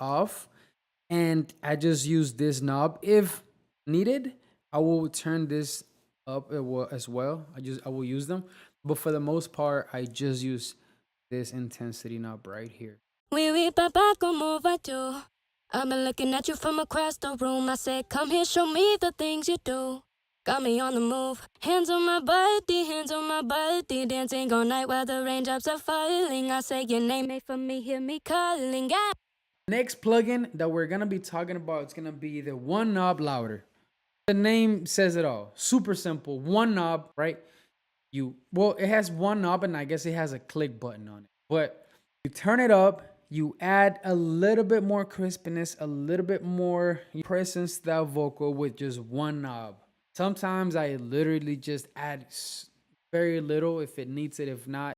off, and I just use this knob. If needed, I will turn this up as well. I will use them, but for the most part, I just use this intensity knob right here. Oui, papa, como va tu? I've been looking at you from across the room. I said, come here, show me the things you do. Got me on the move, hands on my body, dancing all night while the raindrops are falling. I say your name, made for me, hear me calling. Yeah. Next plugin that we're gonna be talking about is gonna be the one knob louder. The name says it all. Super simple. One knob, right? It has one knob and I guess it has a click button on it. But you turn it up, you add a little bit more crispness, a little bit more presence to that vocal with just one knob. Sometimes I literally just add very little if it needs it. If not,